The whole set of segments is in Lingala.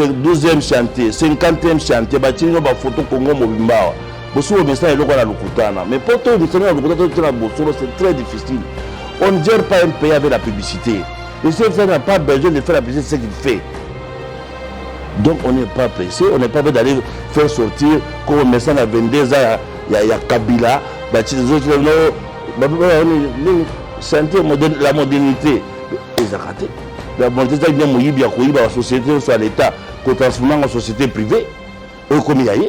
12e chantier, 50e chantier, bâtiment ba photo Congo Mobimba. Bosso message loko na lukutana. Mais pour tout message na lukutana c'est très difficile. On ne gère pas un pays avec la publicité. Le CFA n'a pas besoin de faire la publicité, c'est ce qu'il fait. Donc on n'est pas pressé, on n'est pas prêt d'aller faire sortir comme message à 22 ans, il y a Kabila, les autres, santé, la modernité. Ils ont raté. La modernité, c'est la société, soit l'État, qu'on transforme en société privée. Et comme il y a eu,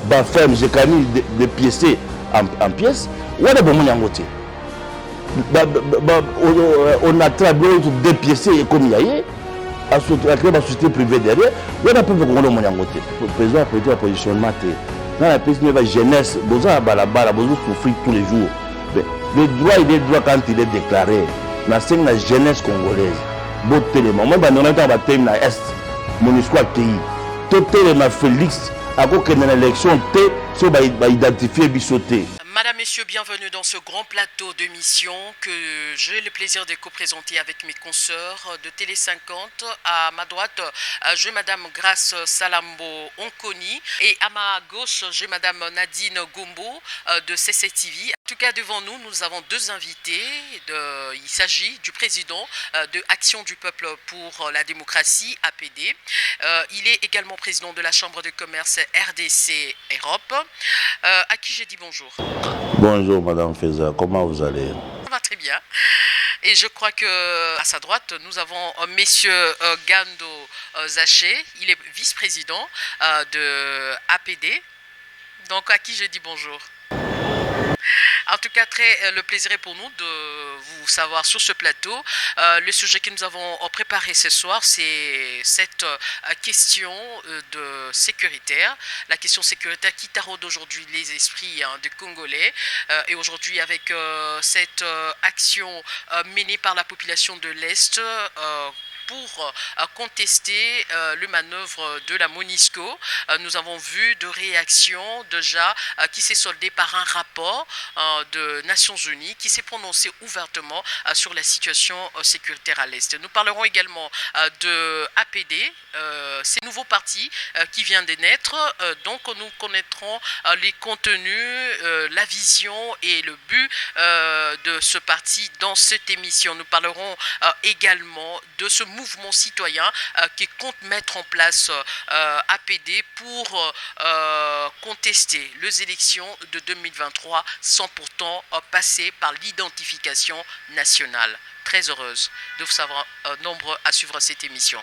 la ferme, j'ai mis des pièces en pièces. On a bon côté. On a travaillé des pièces et comme il y a eu, à créer la société privée derrière, il y a un peu de côté. Le président a pris un positionnement. Dans la jeunesse, vous avez souffrir tous les jours. Le droit, il est droit quand il est déclaré. La jeunesse congolaise. Bon téléma. Moi, je suis dans l'Est. Mon histoire est tout téléma Félix. À cause de l'élection, il va identifier Bissoté. Madame, Messieurs, bienvenue dans ce grand plateau de mission que j'ai le plaisir de co-présenter avec mes consoeurs de Télé 50. À ma droite, j'ai Madame Grace Salambo Onkoni et à ma gauche, j'ai Madame Nadine Gombo de CCTV. En tout cas, devant nous, nous avons deux invités. Il s'agit du président de Action du Peuple pour la démocratie, APD. Il est également président de la Chambre de commerce RDC Europe, à qui j'ai dit bonjour. Bonjour Madame Feza, comment vous allez? Ça va très bien. Et je crois que à sa droite, nous avons Monsieur Gando Zaché. Il est vice-président de APD. Donc à qui je dis bonjour. En tout cas, le plaisir est pour nous de vous savoir sur ce plateau. Le sujet que nous avons préparé ce soir, c'est cette question sécuritaire. La question sécuritaire qui taraude aujourd'hui les esprits des Congolais. Et aujourd'hui, avec cette action menée par la population de l'Est, pour contester le manœuvre de la MONUSCO. Nous avons vu de réactions déjà qui s'est soldée par un rapport de Nations Unies qui s'est prononcé ouvertement sur la situation sécuritaire à l'Est. Nous parlerons également de APD, ces nouveaux partis qui viennent de naître. Donc nous connaîtrons les contenus, la vision et le but de ce parti dans cette émission. Nous parlerons également de ce mouvement citoyen qui compte mettre en place APD pour contester les élections de 2023 sans pourtant passer par l'identification nationale. Très heureuse de vous savoir nombreux à suivre cette émission.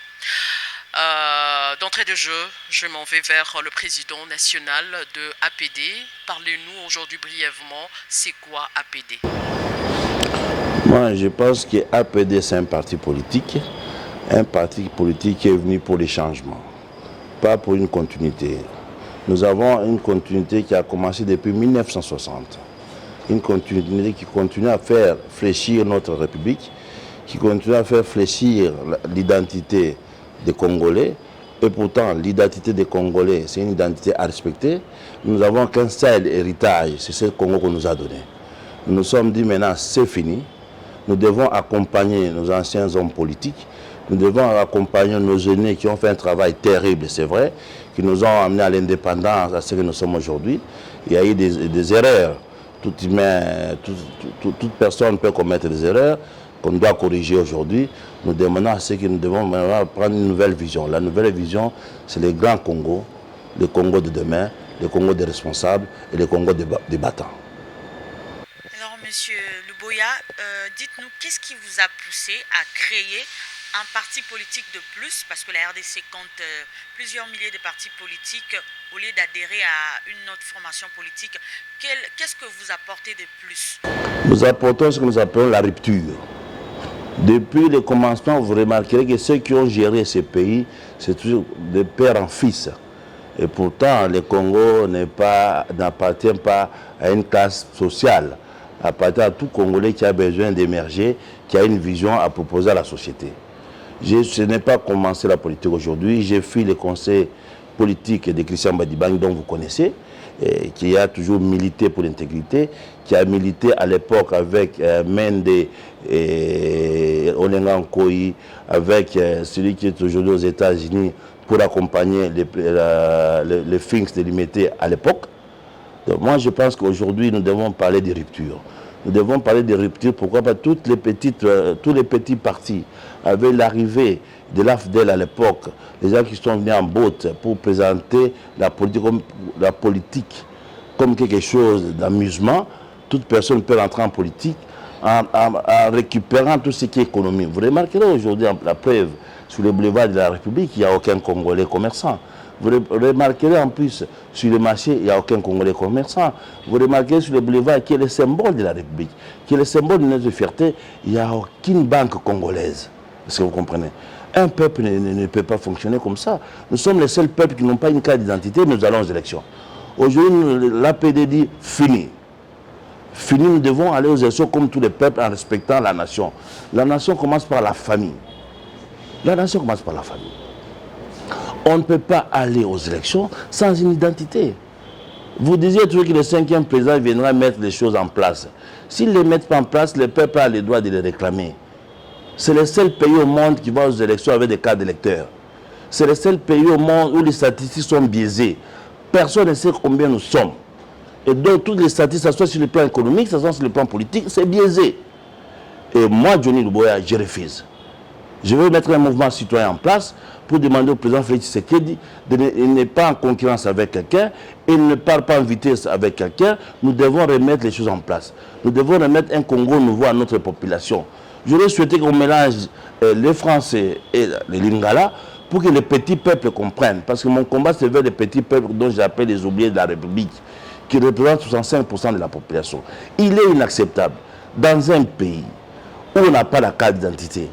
D'entrée de jeu, je m'en vais vers le président national de APD. Parlez-nous aujourd'hui brièvement, c'est quoi APD? Moi, je pense que APD, c'est un parti politique. Un parti politique qui est venu pour les changements, pas pour une continuité. Nous avons une continuité qui a commencé depuis 1960. Une continuité qui continue à faire fléchir notre République, qui continue à faire fléchir l'identité des Congolais. Et pourtant, l'identité des Congolais, c'est une identité à respecter. Nous n'avons qu'un seul héritage, c'est ce Congo qu'on nous a donné. Nous nous sommes dit maintenant, c'est fini. Nous devons accompagner nos anciens hommes politiques. Nous devons accompagner nos aînés qui ont fait un travail terrible, c'est vrai, qui nous ont amenés à l'indépendance, à ce que nous sommes aujourd'hui. Il y a eu des erreurs. Toute personne peut commettre des erreurs qu'on doit corriger aujourd'hui. Nous demandons à ceux que nous devons prendre une nouvelle vision. La nouvelle vision, c'est le grand Congo, le Congo de demain, le Congo des responsables et le Congo des battants. Alors, Monsieur Luboya, dites-nous, qu'est-ce qui vous a poussé à créer un parti politique de plus, parce que la RDC compte plusieurs milliers de partis politiques, au lieu d'adhérer à une autre formation politique, qu'est-ce que vous apportez de plus? Nous apportons ce que nous appelons la rupture. Depuis le commencement, vous remarquerez que ceux qui ont géré ce pays, c'est toujours de père en fils. Et pourtant, le Congo n'appartient pas à une classe sociale, appartient à tout Congolais qui a besoin d'émerger, qui a une vision à proposer à la société. Je n'ai pas commencé la politique aujourd'hui. J'ai fait le conseil politique de Christian Badibang, dont vous connaissez, qui a toujours milité pour l'intégrité, qui a milité à l'époque avec Mende et Olenga Nkoyi, avec celui qui est aujourd'hui aux États-Unis, pour accompagner les Finks délimités à l'époque. Donc moi, je pense qu'aujourd'hui, nous devons parler de rupture. Nous devons parler de rupture. Pourquoi pas tous les petits partis, avec l'arrivée de l'AFDEL à l'époque, les gens qui sont venus en botte pour présenter la politique comme quelque chose d'amusement, toute personne peut rentrer en politique en récupérant tout ce qui est économie. Vous remarquerez aujourd'hui, la preuve, sur les boulevards de la République, il n'y a aucun Congolais commerçant. Vous remarquerez en plus, sur le marché, il n'y a aucun Congolais commerçant. Vous remarquerez sur le boulevard qui est le symbole de la République, qui est le symbole de notre fierté, il n'y a aucune banque congolaise. Est-ce que vous comprenez? Un peuple ne peut pas fonctionner comme ça. Nous sommes les seuls peuples qui n'ont pas une carte d'identité, nous allons aux élections. Aujourd'hui, l'APD dit fini. Fini, nous devons aller aux élections comme tous les peuples en respectant la nation. La nation commence par la famille. La nation commence par la famille. On ne peut pas aller aux élections sans une identité. Vous disiez toujours que le 5e président viendra mettre les choses en place. S'ils ne les mettent pas en place, le peuple a le droit de les réclamer. C'est le seul pays au monde qui va aux élections avec des cartes d'électeurs. C'est le seul pays au monde où les statistiques sont biaisées. Personne ne sait combien nous sommes. Et donc toutes les statistiques, soit sur le plan économique, soit sur le plan politique, c'est biaisé. Et moi, Johnny Luboya, je refuse. Je veux mettre un mouvement citoyen en place pour demander au président Félix Tshisekedi de ne pas en concurrence avec quelqu'un et ne part pas en vitesse avec quelqu'un. Nous devons remettre les choses en place. Nous devons remettre un Congo nouveau à notre population. J'aurais souhaité qu'on mélange les Français et les Lingala pour que les petits peuples comprennent. Parce que mon combat, c'est vers les petits peuples dont j'appelle les oubliés de la République, qui représentent 65% de la population. Il est inacceptable, dans un pays où on n'a pas la carte d'identité,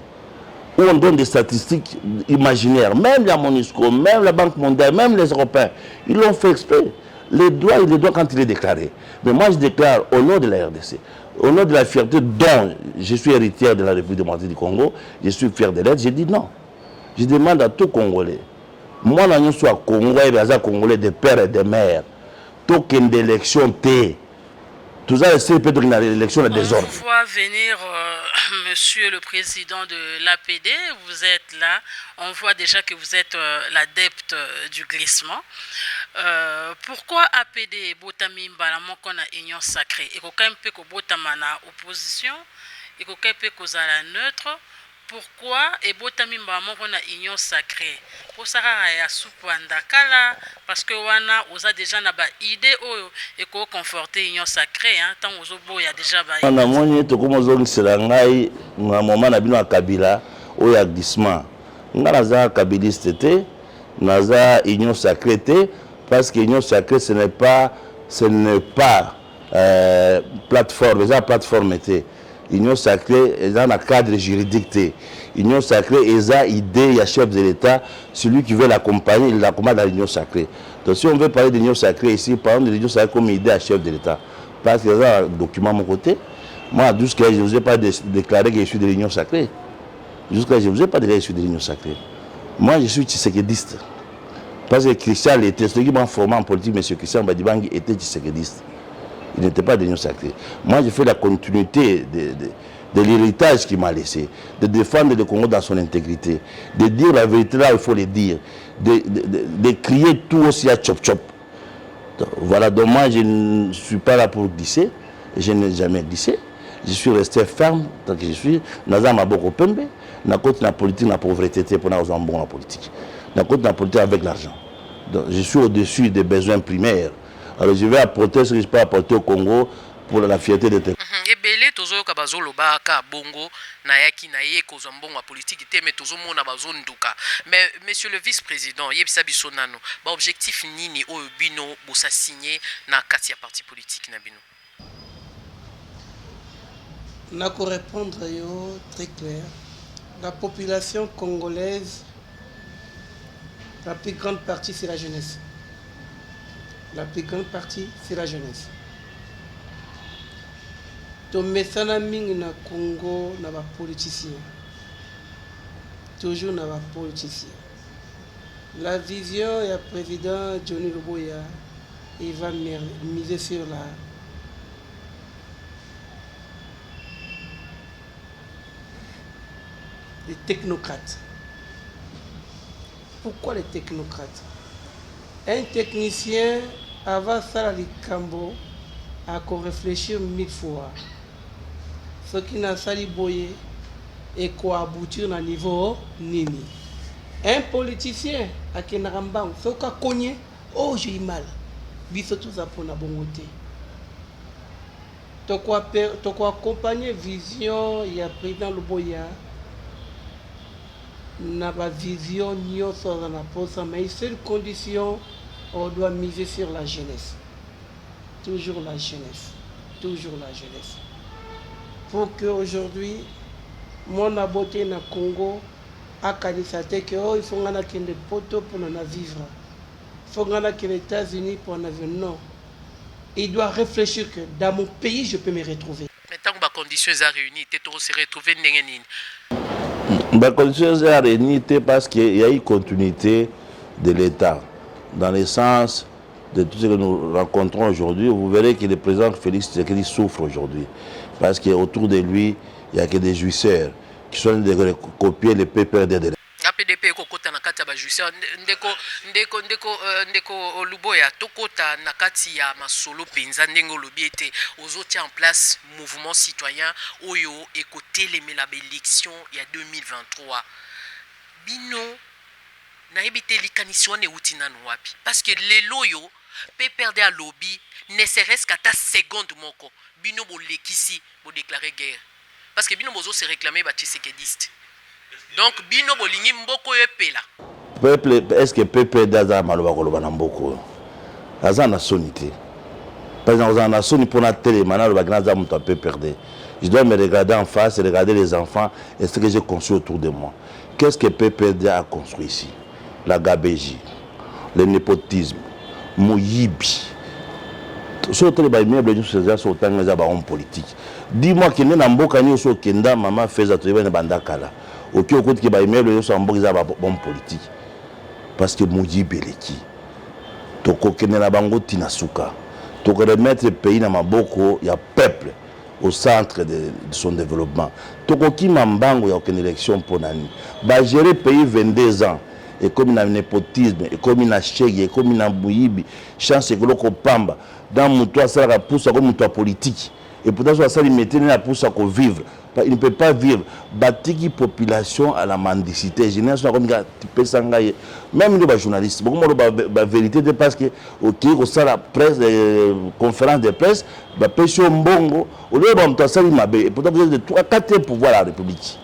où on donne des statistiques imaginaires, même la MONUSCO, même la Banque mondiale, même les Européens, ils l'ont fait exprès. Les droits, il les doit quand il est déclaré. Mais moi, je déclare au nom de la RDC, au nom de la fierté dont je suis héritière de la République démocratique du Congo, je suis fier de l'être, j'ai dit non. Je demande à tout Congolais, moi, je suis Congolais, Congolais de père et de mère, token d'élection T. Tout ça, c'est peut-être une élection de désordre. On voit venir Monsieur le Président de l'APD, vous êtes là. On voit déjà que vous êtes l'adepte du glissement. Pourquoi APD Botami Mbalamo qu'on a union sacrée? Et qu'on un peu Botamana opposition, et qu'on un peu la neutre. Pourquoi et Botami Mbalamo qu'on a union sacrée? Pour ça, il y a Soupandakala, parce que wana oza déjà na ba idée et ko conforter union sacrée hein tant ozobo ya déjà ba on a moni to comme ozong selangai na moment na bino akabila o ya glissement ngala za kabiliste te naza union sacrée te parce que union sacrée ce n'est pas plateforme ça plateforme te union sacrée est dans un cadre juridique. Union sacrée est une idée, il y a chef de l'État, celui qui veut l'accompagner, il l'accompagne dans l'union sacrée. Donc si on veut parler d'union sacrée ici, parlons de l'union sacrée comme idée à chef de l'État. Parce qu'il y a un document à mon côté. Moi, jusqu'à je ne vous ai pas déclaré que je suis de l'union sacrée. Jusqu'à je ne vous ai pas déclaré que je suis de l'union sacrée. Moi, je suis tshisekédiste. Parce que Christian était, celui qui m'a formé en politique, M. Christian Badibangi, était tshisekédiste. Il n'était pas de l'union sacrée. Moi, j'ai fait la continuité de l'héritage qu'il m'a laissé, de défendre le Congo dans son intégrité, de dire la vérité là où il faut le dire, de crier tout aussi à chop-chop. Voilà, donc moi, je ne suis pas là pour glisser, et je n'ai jamais glissé. Je suis resté ferme tant que je suis. Naza Maboko Pembe, na côté la politique, la pauvreté, pour nous en bon la politique. Na côté la politique avec l'argent. Donc, je suis au-dessus des besoins primaires. Alors je vais apporter ce que je peux apporter au Congo pour la fierté de tes. Ebele tozo ka bazolo baka bongo na yaki na ye kozwa mbongo politique te mais tozo mona bazonduka. Mais monsieur le vice-président, yebisa biso nano, ba objectif nini oyo bino bosa signé na kati ya parti politique na bino. Na ko répondre yo très clair. La population congolaise, la plus grande partie c'est la jeunesse. La plus grande partie, c'est la jeunesse. Donc, mesana mingi na Congo, na ba politiciens. Toujours na ba politiciens. La vision du président Johnny Luboya, il va miser sur les technocrates. Pourquoi les technocrates? Un technicien, avant ça, les cambo, a qu'on réfléchir 1000 fois. Ce qui n'a sali boye et quoi aboutir à niveau nini. Un politicien, à qui n'a pas ce qu'a cogné, oh j'ai eu mal. Biso tout ça pour la bonne côté. Tu quoi accompagner vision, il y a président Luboya. N'a pas vision ni au sort dans la poste, mais seule condition, on doit miser sur la jeunesse. Toujours la jeunesse. Toujours la jeunesse. Pour qu'aujourd'hui, mon aboté na Congo, a candidaté que il faut que des poteaux pour nous vivre. Il faut que les États-Unis pour nous vivre. Non. Il doit réfléchir que dans mon pays, je peux me retrouver. Mais tant que les conditions sont réunies, tu peux se retrouver. Les conditions sont réunies parce qu'il y a une continuité de l'État. Dans le sens de tout ce que nous rencontrons aujourd'hui, vous verrez que le président Félix Tshisekedi souffre aujourd'hui. Parce qu'autour de lui, il n'y a que des jouisseurs qui sont en train de copier les PPRD de APDP kokota na kati ya bajusseur ndeko Luboya tokota na kati ya masolo penza ndenge olobi ete ozotia en place mouvement citoyen oyo ekotelemela élection ya 2023 bino na ebite likanisi wana euti nanu wapi parce que lelo yo PPRD a lobby ne serait-ce qu'à ta seconde moko bino bolekisi bo déclarer guerre parce que bino bozo se réclamer ba tshisekediste. Donc bino bolingi mboko yepela. Peuple est-ce que peuple daza maloba koloba na mboko. Aza na sonité. Par exemple, on a sonné pour la télé, maintenant le bagage a monté peu perdu. Je dois me regarder en face et regarder les enfants et ce que j'ai construit autour de moi. Qu'est-ce que PPRD a construit ici? La gabégie, le népotisme, Mouyibi. Surtout les immeubles de ces gens autant les hommes politiques. Dis-moi qu'il n'y a pas de choses qui sont maman fait à trouver une bande kala. Ok, au côté qui va immeuble sont hommes politiques. Parce que Mouyibi beleki. Toko kenela bango tinasuka. Toko remettre le pays dans maboko, il y a peuple au centre de son développement. Toko ki mambango il y a aucune élection pour nani. Ba gérer le pays 22 ans. Et comme il y a un népotisme, et comme il y a un chèque, et comme il y a un bouyibi, chance que l'on pamba, dans mon toit, ça va pousser comme un toit politique. Et pourtant, ça va mettre la pousse à vivre. Il ne peut pas vivre. Bâtir la population à la mendicité. Je n'ai pas même les journalistes. Beaucoup de la vérité, parce que, ok, au sein de la presse, conférence de presse, la pression bongo, au lieu de ça, il m'a bé. Et pourtant, vous êtes de 3-4 pour voir la République.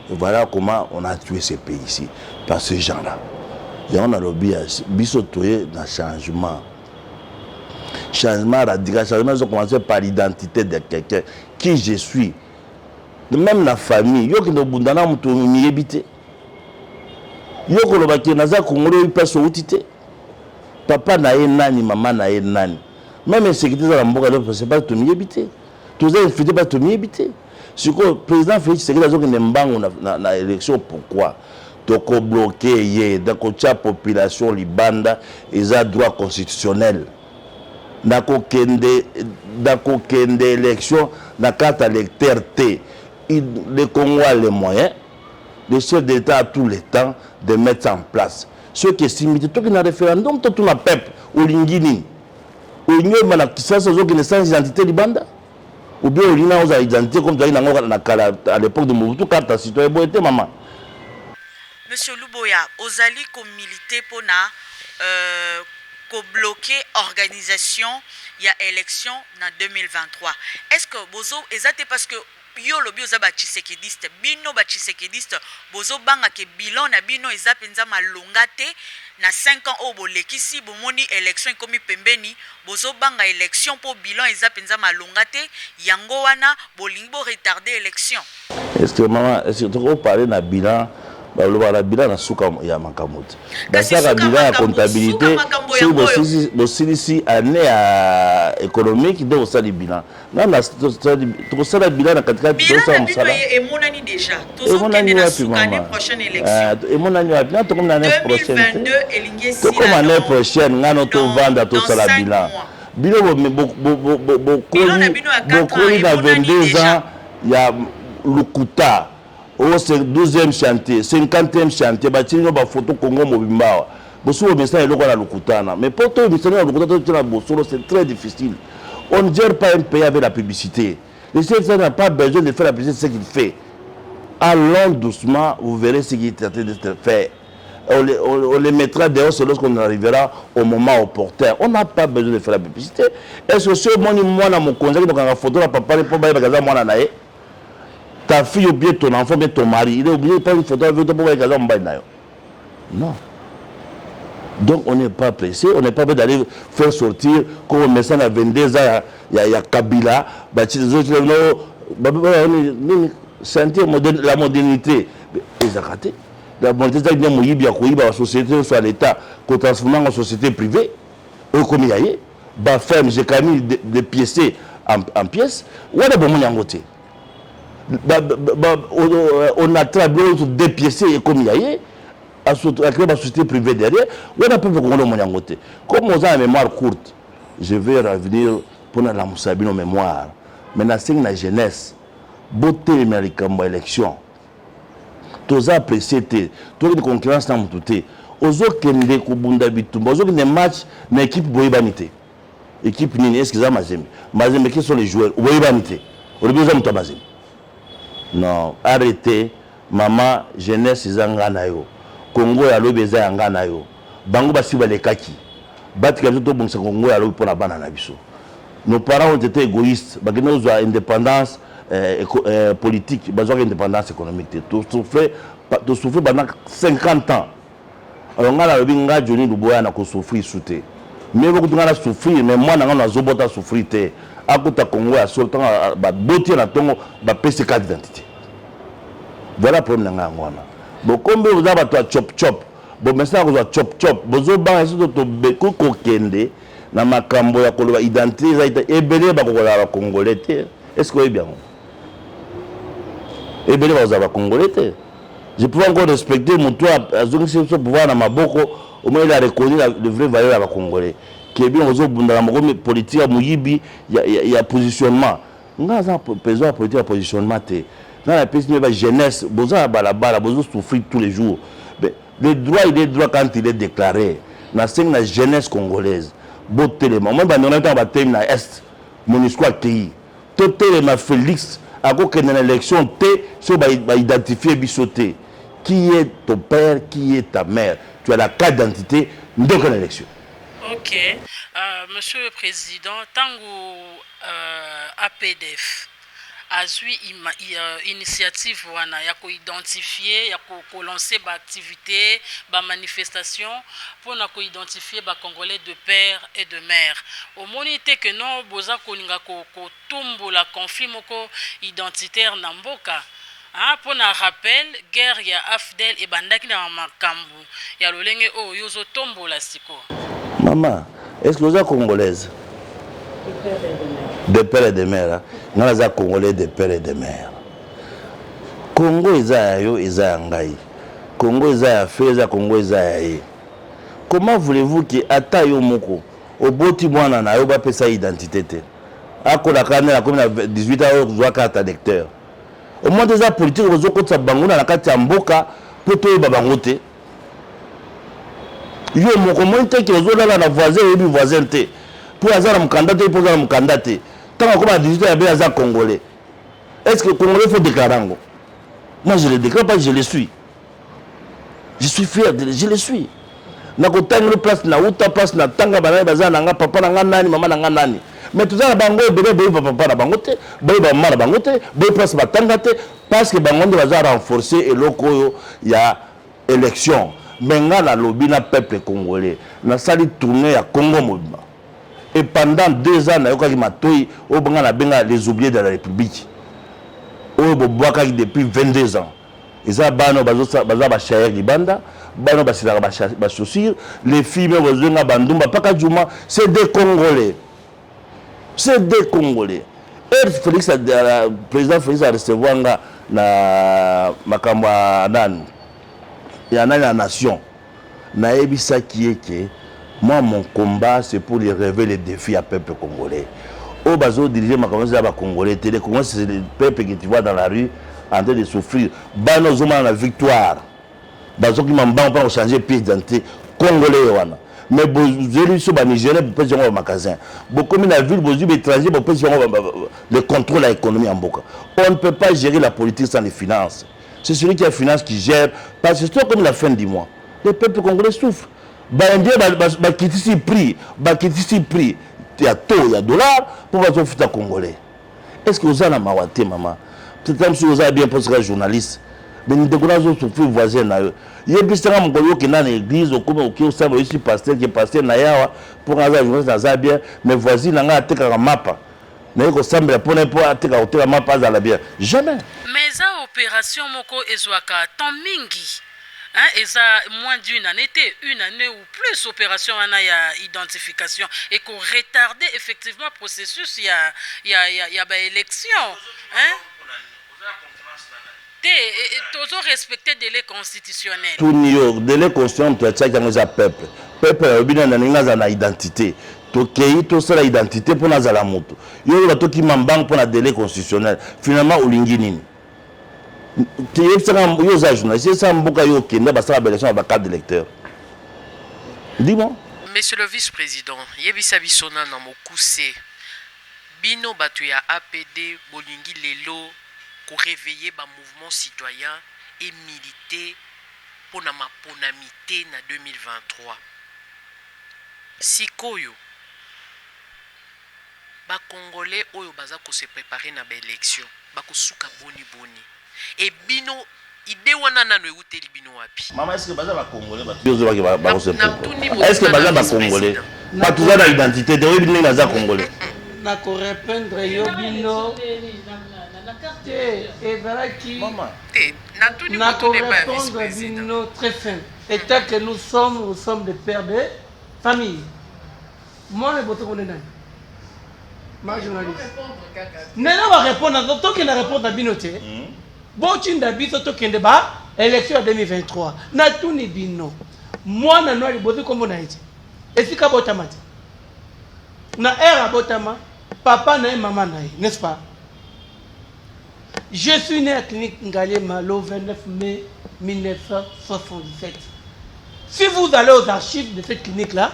Voilà comment on a tué ce pays ici, par ces gens-là. Et on a lobby dans le changement. Changement radical, changement, ils ont commencé par l'identité de quelqu'un. Qui je suis. Même la famille, il y a des gens qui ont habité. Il y a des gens qui ont habité. Papa n'a pas nani, maman n'a pas nani. Même la sécurité de la mboka, c'est pas tout habité. Tous les infidèles pas tout habité. Si le président Félix Tshisekedi a dit qu'il na élection, pourquoi? Donc bloqué, donc la population libanda, ils ont droit constitutionnel. Dans l'élection, dans la carte électeur T, le Congo a les moyens, le chef d'État a tout le temps de mettre en place. Ceux qui estiment que tout un référendum, tout un peuple, ou l'ingini, ou l'ingini, qui sont sans identité libanda. Ou bien il y a une identité comme à l'époque de Mobutu, carte citoyen, maman. Monsieur Luboya, Ozali ko milité pour bloquer organisation il y a élection en 2023. Est-ce que bozo exact parce que yo lobi oza ba tshisekediste bino ba tshisekediste bozo banga ke bilan na bino eza penza malonga te na 5 ans au bolekisi bomoni élection komi pembeni bozo banga élection pour bilan eza penza malonga te yango wana bolingi bo retarder élection. Est-ce que maman est-ce que tu parler na bilan le bilan na suka ya makamuti basaka bilan ya comptabilité si bosili année économique de osali bilan nana tosala bilan na katikati tosala mosala emonani déjà tozokende na suka année prochaine élection emonani wapi na tokomi na année prochaine tokomi année prochaine ngano tovanda tosala bilan bino bokoli na 22 ans ya lukuta c'est 12e chantier, 50e chantier, bâtiment ba photo Congo Mobimba. Bosso message le la Lukutana. Mais pour toi, le Lukutana, c'est très difficile. On ne gère pas un pays avec la publicité. Le CFC n'a pas besoin de faire la publicité, c'est ce qu'il fait. Allons doucement, vous verrez ce qu'il est en train de faire. On les mettra dehors lorsqu'on arrivera au moment opportun. On n'a pas besoin de faire la publicité. Est-ce que ce moi, dans mon conseil, donc en photo, papa, moi, ta fille ou bien ton enfant, bien ton mari, il est obligé de prendre une photo avec toi. Non. Donc on n'est pas pressé, on n'est pas prêt d'aller faire sortir comme on met ça à 22 ans, il y a Kabila, sentir la modernité. Ils ont raté. La modernité, c'est la société, soit l'État, qu'on transforme en société privée. Eux, comme il y a eu, ferme, j'ai quand même des pièces en pièces. Où est-ce que on a travaillé sur des pièces comme il y a eu. À créer la société privée derrière, on a pas fait comme on a une mémoire courte, je vais revenir pour la Moussabine mémoire. Maintenant, c'est la jeunesse, beauté américaine, élection. Tous appréciés, tous les concurrences dans tout. Aux autres qui ont Kubunda Bitumba, aux autres qui ont match, une équipe Boïbanité. Équipe Nini, excusez-moi, Mazem, qui sont les joueurs Boïbanité. Non, arrêtez, maman, jeunesse, ils ont gagné. Congo ya lobi eza yanga na yo bango basi balekaki batika to bongisa Congo ya lobi pona bana na biso. Nos parents ont été égoïstes bagena uzwa indépendance politique bazwa indépendance économique tout souffrir pendant 50 ans. Alors ngala lobi nga Johnny Luboya na ko souffrir souté mais beaucoup ngala souffrir mais moi na zobota souffrir te akuta Congo ya sultan ba boti na tongo ba pese carte d'identité. Voilà problème nga ngwana. Bon, comme vous avez chop chop, bon, maintenant vous avez chop chop, vous avez un kokende, na makambo ya koloba identité, et belé bakola congolais. Est-ce que vous avez bien? Et belé vous avez congolais. Je peux encore respecter mon toit, à ce que je pouvoir dans ma boko, au moins il a reconnu le vrai valeur à la congolais. Qui est bien aux autres, dans la politique, il y a positionnement. Nous avons besoin de politique à positionnement. Dans la jeunesse, vous avez souffrir tous les jours. Le droit, il est droit quand il est déclaré. Dans la jeunesse congolaise, moi, je suis dans l'Est, mon histoire pays. Tout le Félix, à cause de l'élection, tu vas identifier Bissoté. Qui est ton père, qui est ta mère? Tu as la carte d'identité, donc une élection. Ok. Monsieur le Président, tant que APDF, azui initiative wana ya ko identifier ya ko lancer ba activité ba manifestation pour na ko identifier ba congolais de père et de mère au monité que non boza ko ninga ko tumbola conflit moko identitaire na mboka. Pour na rappel guerre ya AFDEL et bandaki na makambu ya lolenge o yozo tombola siko. Maman, est-ce que vous êtes congolaise? De père et de mère. Nous sommes congolais de père et de mère. Congo est yo, ngai. Congo est fait, Congo est. Comment voulez-vous que ata yo moko au boti mwana na yo ba pesa identité te? Akola kana la comme 18 ans zo carte d'électeur. Au moins des politiques ozo ko tsabanguna na kati ya mboka poto yo babangote. Yo moko monte ki ozo la voisin et voisin te. Pour avoir un candidat, pour avoir un candidat. Tant qu'on a 18 ans, il y a un Congolais. Est-ce que le Congolais faut déclarer? Moi, je ne le déclare pas, je le suis. Je suis fier, je le suis. Na ko tangro place na uta place na tanga banana bazana nga papa na nga nani mama na nga nani. Mais tout ça bango bébé boy papa na bangote, boy ba mama na bangote, boy place ba tangate parce que bango baza renforcer et loko il y a élection. Mais nga na lobby na peuple congolais. Na sali tourner ya Congo mobima. Et pendant 2 ans, on a les oubliés de la République. On a depuis 22 ans. Les filles, c'est des Congolais. C'est des Congolais. Et le président Félix a recevoir la nation. Moi, mon combat, c'est pour les relever les défis à peuple congolais. Au bazo diriger ma commence à Congolais. Les Congolais, c'est le peuple que tu vois dans la rue. en train de souffrir. Bano zoma la victoire. Bazo qui m'embang pour changer pied d'identité congolais wana. Mais vous élus sur Nigérien pour payer un magasin. Beaucoup de la ville, vous étrangers pour payer le contrôle de l'économie en Boka. On ne peut pas gérer la politique sans les finances. C'est celui qui a les finances qui gère. Parce que c'est comme la fin du mois. Le peuple congolais souffre. Il y a taux, il y a dollars pour les enfants congolais. Est-ce que vous avez la mawate, maman? C'est comme si vous avez bien posé un journaliste. Mais nous devons souffrir voisin. Il y a des gens qui sont dans l'église, qui sont ici, pasteur, qui est pasteur, pour un journaliste, bien, mais voisins, ils ont un mapa. Jamais. Mais ça, opération Moko Ezouaka, tant mingi. Eza moins d'une année, une année ou plus opération en identification et qu'on retardait effectivement le processus, il y a élection. Toujours respecter le délai constitutionnel. Tout le délai constitutionnel, tu as dit peuple. Peuple a une identité. Tu as une identité pour la moto. Il y a un qui m'embang pour le délai constitutionnel. Finalement, au Lingini. Dis-moi. Monsieur le vice-président, Yebisa Bissona na mokuse. Bino batu ya APD bolingi lelo ko réveiller ba mouvement citoyen et militer pour na maponamité na 2023. Sikoyo ba congolais oyo baza ko se préparer na ba élection, ba ko suka boni. Et bino idée wana nano euteli bino wapi? Maman, est-ce que baza ba congolais est-ce que baza ba congolais pas toujours la identité de bino na za congolais na ko répondre yo bino ezalaki na ko répondre bino très simple. Étant que nous sommes des pères de famille. Moi le boto on est nani? Ma journaliste. Nena va répondre tant qu'il na répondre à bino té. Bochinda biso to kende ba élection 2023 na tuni bino mwana no libozi kombo na iti esika botama na era botama papa na maman na n'est-ce pas? Je suis né à clinique Ngaliema le 29 mai 1977. Si vous allez aux archives de cette clinique là,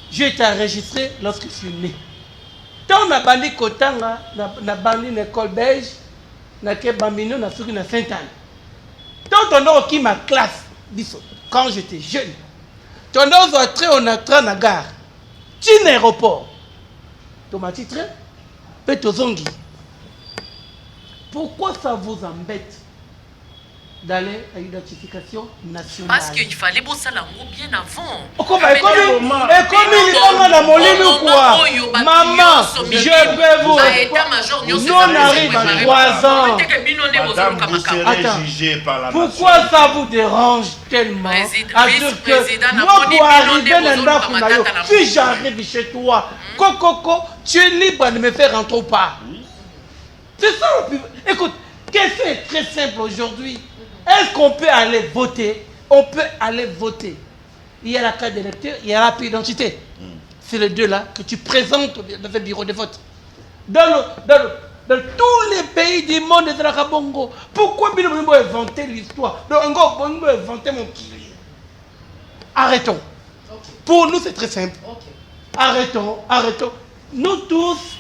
j'ai été enregistré lorsque je suis né. Tant na bandi kotanga na bandi na école belge na ke bambino na suki na Sainte-Anne. Tant on a qui ma classe biso quand j'étais jeune. Tant on a entré on a train na gare. Tin aéroport. Toma titre Petozongi. Pourquoi ça vous embête d'aller à l'identification nationale? Parce qu'il fallait bosser la mot bien avant. Maman, je peux vous. Nous on arrive à 3 ans. Attends. Pourquoi ça vous dérange tellement? Moi pour arriver dans si j'arrive chez toi, Coco, tu es libre de me faire rentrer ou pas? C'est ça le plus. Écoute, question est très simple aujourd'hui. Est-ce qu'on peut aller voter? On peut aller voter. Il y a la carte d'électeur, il y a la pièce d'identité. C'est les deux là que tu présentes dans le bureau de vote. Dans tous les pays du monde de la Bongo. Pourquoi Bilo Bongo a inventé l'histoire? Bongo a inventé mon kiri. Arrêtons. Okay. Pour nous, c'est très simple. Okay. Arrêtons. Nous tous.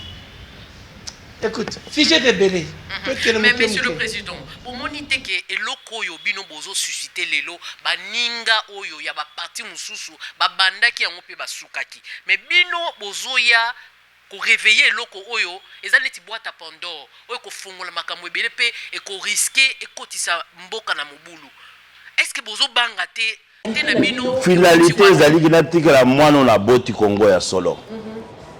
Écoute, si j'ai des bélés. Mais monsieur le président, pour moniter que eloko yo bino bozo susciter lelo baninga oyo ya ba parti mususu ba bandaki yango pe basukaki. Mais bino bozo ya ko réveiller eloko oyo ezaleti boîte à Pandore oyo ko fongola makambo ebele pe e ko risquer e kotisa mboka na mobulu. Est-ce que bozo banga te na bino finalité ezali ki natikela mwana na boti Congo ya solo.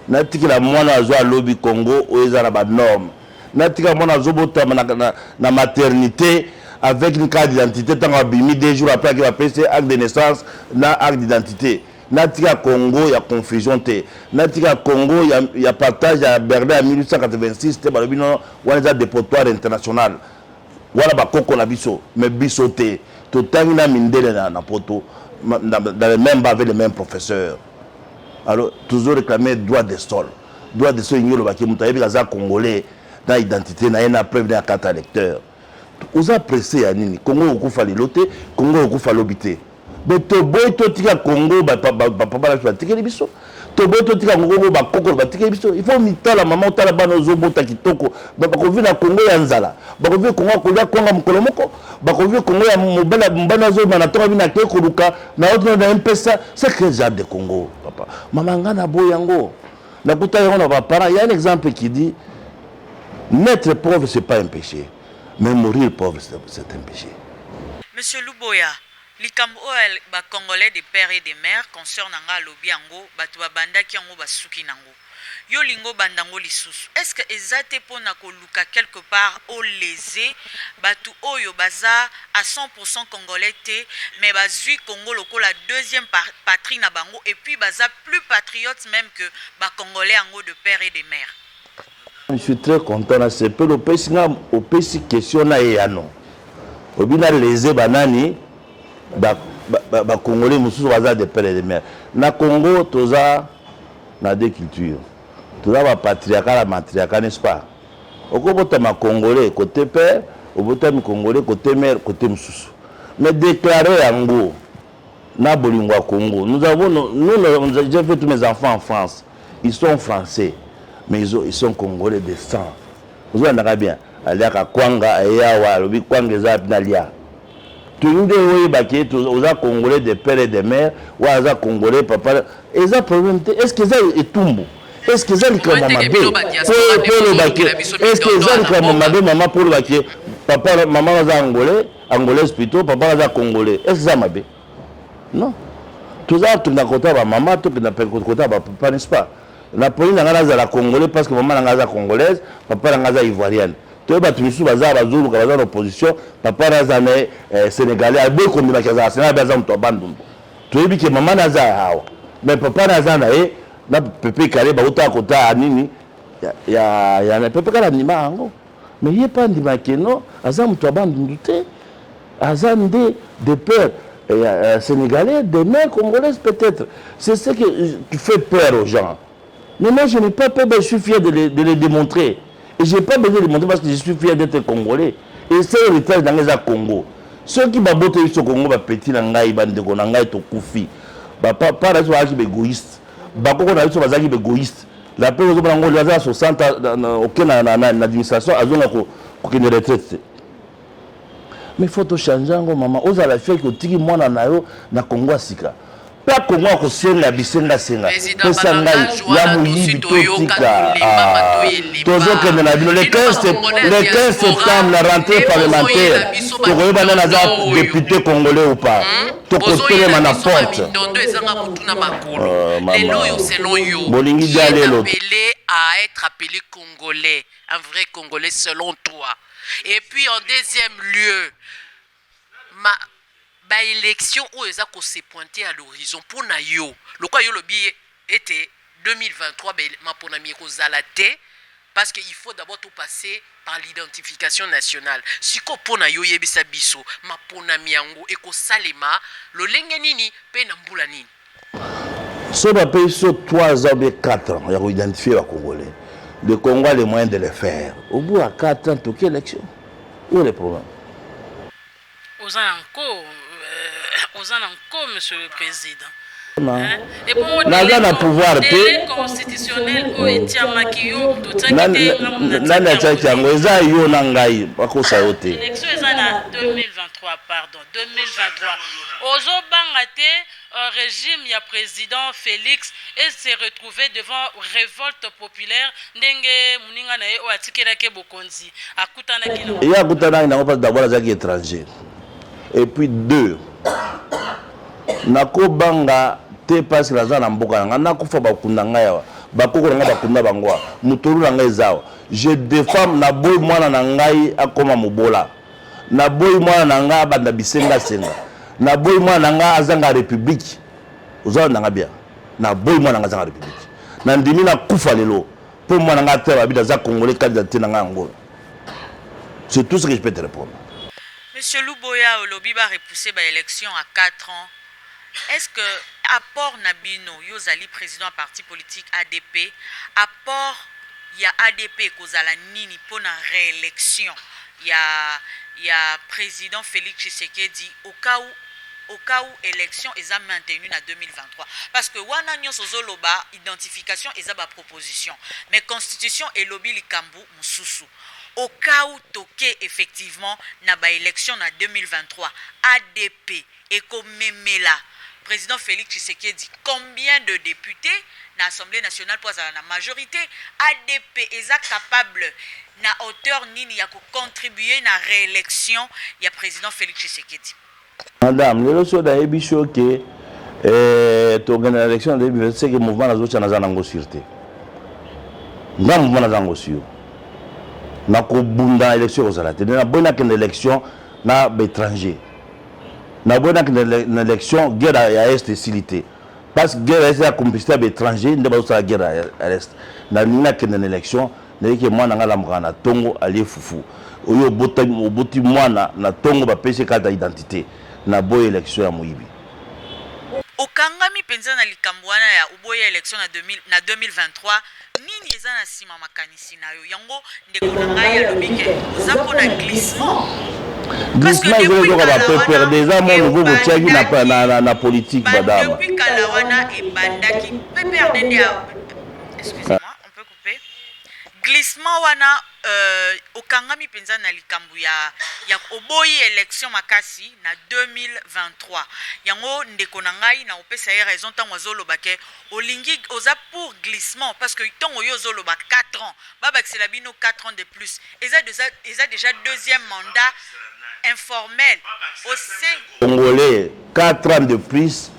Natikela mwana azwa lobby Congo oyo ezala ba norme. Natika mwana zobota na maternité avec une carte d'identité tant abimi 2 jours après qu'il a passé acte de naissance na acte d'identité. Natika Congo il y a confusion té. Natika Congo il y a partage à Berlin en 1886 té balobi non wana dépotoir international. Wala ba koko na biso mais biso té to tangina mindele na poto dans le même avec les mêmes professeurs. Alors toujours réclamer droit de sol. Droit de sol ngolo ba ki mutayebi kaza congolais. na identité na na preuve na carte électeur oza pressé ya nini Congo okufa lilote Congo okufa lobité mais to boy to tika Congo papa la batikeli biso to boy to tika Congo ba kokolo batikeli biso il faut mitala maman tala bana ozobota kitoko bakovi na Congo ya nzala bakovi Congo kolia konga mukolo moko bakovi Congo ya mbana zo na to bina ke koluka na autre na mpesa c'est que genre de Congo papa maman ngana boyango na kuta yango na ba parents il y a un exemple qui dit naître pauvre c'est pas un péché mais mourir pauvre c'est un péché. Monsieur Luboya, likambo oyo Congolais de père et de mère concert nanga lobi yango bato babandaki yango basuki nango yo lingo bandango lisusu est-ce que ezate pona koluka quelque part au lésé bato oyo baza à 100% congolais te mais bazui Congo lokola deuxième patrie na bango et puis baza plus patriotes même que congolais yango de père et de mère. Je suis très content na c'est peu le pesi question na yano obina lésé banani ba congolais mususu baza de père et de mère na Congo toza na deux cultures toza ba patriarcat la matriarcat n'est-ce pas okobota ma congolais côté père obota mi congolais côté mère côté mususu mais déclarer yango na bolingwa Congo nous j'ai fait tous mes enfants en France ils sont français mais ils sont congolais de sang vous entendez bien aliaka kwanga ayawa lobi kwanga za pinalia tout de oui baké aux congolais de père et de mère ou aux congolais papa et ça problème est-ce que ça est tumbo est-ce que ça likama mabe pour le baké est-ce que ça likama mabe maman pour le baké papa maman za angolais plutôt papa za congolais est-ce que ça mabe non tout ça tout na kota ba maman tout na kota ba papa n'est-ce pas la police n'a pas la congolais parce que maman n'a pas congolaise papa n'a pas ivoirienne tu vois tu misu bazar bazulu baza l'opposition papa n'a pas sénégalais a beaucoup de bakaza c'est na bazam to bandum tu vois que maman n'a pas hawa mais papa n'a pas na pepe kale ba uta kota anini ya na pepe kala nima ngo mais il pas ndima keno azam to bandum te azam de peur sénégalais de mère congolaise peut-être c'est ce qui fait peur aux gens. Mais moi, je n'ai pas peur, je suis fier de les démontrer. Et je n'ai pas besoin de les démontrer parce que je suis fier d'être congolais. Et c'est l'héritage dans les Congo. Ceux qui m'ont voté sur le Congo, petit, ils ont koufi. Pas égoïste. Ils égoïste. La paix aux Congolais, ils ont 60 aucune administration, ils ont aucune retraite. Mais il faut changer, maman. Ils ont la fête que tu moi na Congo Sika. Pas Congo ko senga bisenga senga pesa ngai ya muyibi totika tozo kende na bino le 15 septembre la rentrée parlementaire tokoyo bana na za député congolais ou pas tokotelema na porte bolingi dia lelo à être appelé congolais un vrai congolais selon toi et puis en deuxième lieu élection où ils ont se pointé à l'horizon pour na yo le quoi yo le billet était 2023 ma pour na mi ko zalate parce que il faut d'abord tout passer par l'identification nationale siko pour na yo yebisa biso ma pour na mi yango e ko salema lo lenge nini pe na mbula nini so ba paye sur 3 ans et 4 ans il faut identifier les Congolais le Congo a les moyens de le faire au bout à 4 ans tout quelle élection où est le problème aux encore, monsieur le président. Et pour le pouvoir constitutionnel au Etiamakiyo, l'élection est en 2023, pardon, 2023. Ozo Bangate, régime, il y a président Félix, et s'est retrouvé devant révolte populaire. Ndenge Muninga na o atikela ke bokonzi. Akutana kilo. Il y a akutana na pas d'abord les étrangers. Et puis 2 nako banga te parce que la zana mboka nga nakufa bakunda ngaya bakoko nga bakunda bangwa muturu nga ezawa je défends na boy mwana na ngai akoma mobola na boy mwana na nga banda bisenga senga na boy mwana nga azanga république uzana nga bia na boy mwana nga azanga république na ndimi na kufa lelo pour mwana nga te babida za congolais candidat na nga ngolo c'est tout ce que je peux te répondre. Monsieur Luboya Olobi va repousser l'élection à 4 ans. Est-ce que apport Nabino, Yozali, président parti politique ADP, apport ya ADP kozala nini pour na réélection ya président Félix Tshisekedi au cas où élection est maintenue en 2023 parce que wana nyonso zoloba identification eza ba proposition mais constitution et lobby likambu mususu au cas où toke effectivement na ba élection en 2023 ADP et komemela président Félix Tshisekedi combien de députés na Assemblée nationale pour la majorité ADP est capable na hauteur nini ya contribuer na réélection ya président Félix Tshisekedi. Madame, le reçu d'Aébi choqué, tu gagnes l'élection de 2020, c'est que le mouvement n'a pas de sûreté. Dans le mouvement n'a pas de sûreté. N'a pas de l'élection aux Alatés. N'a pas de l'élection na étranger. N'a pas de l'élection guerre à Est et Silité. Parce que guerre à Est la complicité avec étranger, n'a pas de guerre à l'Est. N'a pas de l'élection, n'a pas de moi n'a pas de Tongo allié foufou. Au boti moi na Tongo ba pêcher carte d'identité. Na boye élection ya Moyibi. Okangami penza na likambwana ya uboye élection na 2023 nini eza na sima makanisi na yo yango ndeko na ngai ya lobike ozapo na glissement. Glissement ezoko ba pepere déjà mon nouveau botiaki na politique madame. Depuis kalawana e bandaki pepere nende ya excusez-moi on peut couper. Glissement wana okangami penza na likambu ya oboyi élection makasi na 2023 yango ndeko na ngai na opesa ye raison tango azolobake olingi oza pour glissement parce que tango yo zoloba 4 ans babakisela bino 4 ans de plus eza déjà deuxième mandat informel au sein Congolais 4 ans de plus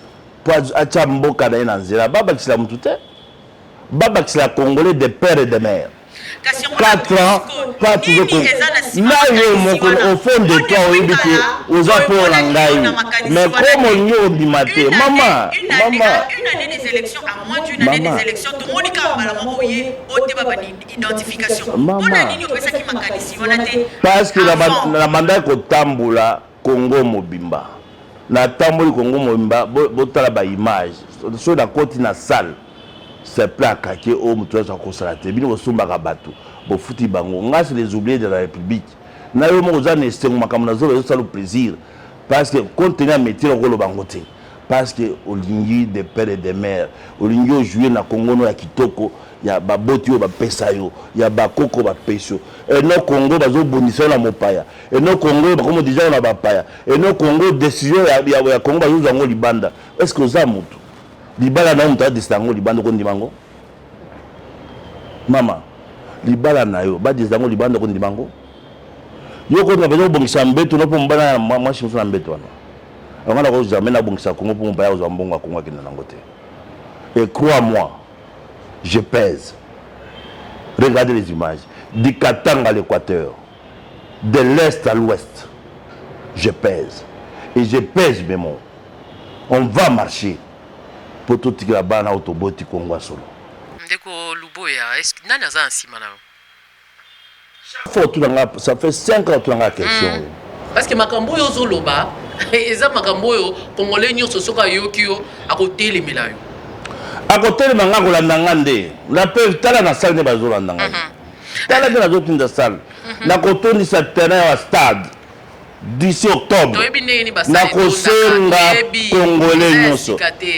pour acha mboka na ina nzela babakisela mutu te babakisela Congolais de père et de mère 4 ans, pas toujours que. Au fond de toi, on dit que aux apports l'angaï. Mais comme on y est matin, maman. Une année des élections, à moins d'une année des élections, tout le monde est au débat d'identification. Parce que la mandat est Tamboula, Congo Mobimba. La Tamboula, Congo Mobimba, botala ba image. Sur la côte na salle. C'est plat kake au mutuwa sa konsalate bino bosumbaka bato bo futi bango ngasi les oubliés de la République na yo mo za ne sengo makamna zo zo salo plaisir parce que contenir métier rolo bango te parce que olingi de père et de mère olingi jouer na Congo no ya kitoko ya baboti yo ba pesa yo ya bakoko ba peso et no Congo bazo bonisa na mopaya et no Congo ba comme déjà na ba paya et no Congo décision ya Congo bazo zango libanda est-ce que za mutu libala na mutu adistango libanda ko ndimango mama libala na yo ba distango libanda ko ndimango yo ko na bezo bongisa mbeto no pombana mwa shimfu na mbeto wana ngana ko jamais na bongisa Congo pour mbaya zo mbongo Congo kina nango te et crois-moi je pèse regardez les images du Katanga à l'Équateur de l'est à l'ouest je pèse et je pèse mes mots on va marcher pour tout ce qui est bas na autoboti Congo solo. Ndeko Luboya, est-ce que nani aza nsima na? Ça fait 5 ans que tu as la question. Parce que makambo yo zoloba, eza makambo yo Congolais nyonso soka yoki yo akotelemela yo. Akotelemanga kolanda ngande. La preuve tala na salle ne bazolanda ngande. Tala na zotin da salle. Na kotondi sa terrain wa stade. 10 octobre na kosenga Congolais nyonso